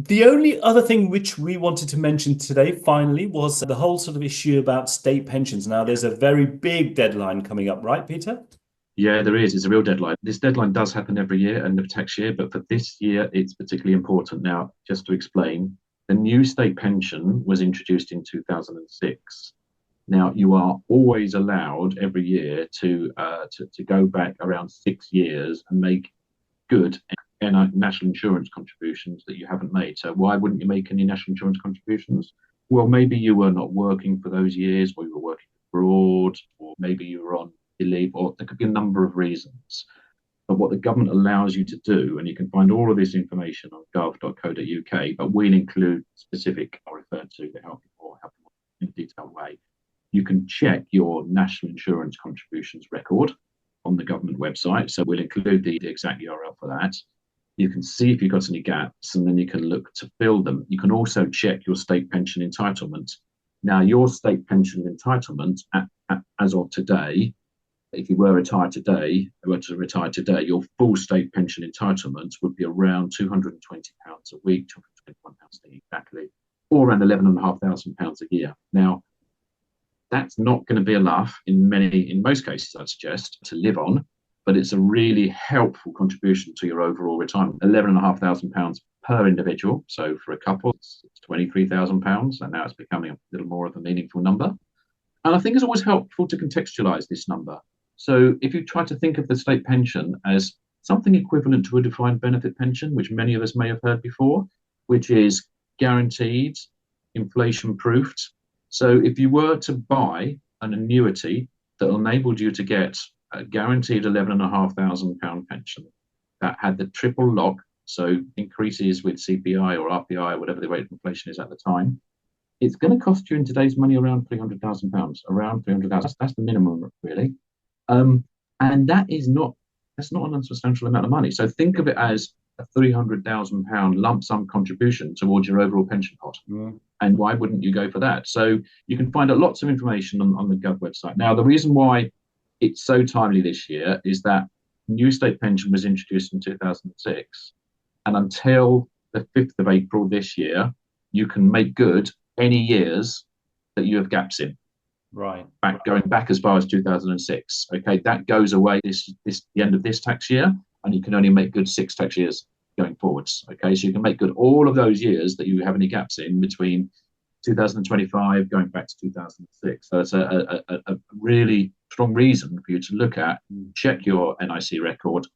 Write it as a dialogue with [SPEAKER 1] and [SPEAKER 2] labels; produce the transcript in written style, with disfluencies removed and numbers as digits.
[SPEAKER 1] The only other thing which we wanted to mention today, finally, was the whole sort of issue about state pensions. Now, there's a very big deadline coming up, right, Peter?
[SPEAKER 2] Yeah, there is. It's a real deadline. This deadline does happen every year, end of tax year, but for this year, it's particularly important. Now, just to explain, the new state pension was introduced in 2006. Now, you are always allowed every year to go back around 6 years and make good national insurance contributions that you haven't made. So why wouldn't you make any national insurance contributions? Well, maybe you were not working for those years, or you were working abroad, or maybe you were on leave, or there could be a number of reasons. But what the government allows you to do, and you can find all of this information on gov.co.uk, but we'll include specific I'll refer to help you in a detailed way. You can check your national insurance contributions record on the government website. So we'll include the exact URL for that. You can see if you've got any gaps, and then you can look to fill them. You can also check your state pension entitlement. Now, your state pension entitlement as of today, if you were to retire today, your full state pension entitlement would be around £220 a week, £221 exactly, or around £11,500 a year. Now, that's not going to be enough in most cases, I'd suggest, to live on, but it's a really helpful contribution to your overall retirement. £11,500 per individual. So for a couple, it's £23,000, and now it's becoming a little more of a meaningful number. And I think it's always helpful to contextualize this number. So if you try to think of the state pension as something equivalent to a defined benefit pension, which many of us may have heard before, which is guaranteed, inflation proofed. So if you were to buy an annuity that enabled you to get a guaranteed £11,500 pension that had the triple lock, so increases with CPI or RPI, or whatever the rate of inflation is at the time, it's going to cost you in today's money around £300,000, around 300,000. That's the minimum, really. And that's not an unsubstantial amount of money. So think of it as a £300,000 lump sum contribution towards your overall pension pot. Mm. And why wouldn't you go for that? So you can find lots of information on the Gov website. Now, the reason why it's so timely this year is that new state pension was introduced in 2006. And until the 5th of April this year, you can make good any years that you have gaps in.
[SPEAKER 1] Right.
[SPEAKER 2] Going back as far as 2006. Okay, that goes away the end of this tax year, and you can only make good 6 tax years going forwards. Okay, so you can make good all of those years that you have any gaps in between 2025 going back to 2006. So it's a really strong reason for you to look at, check your NIC record,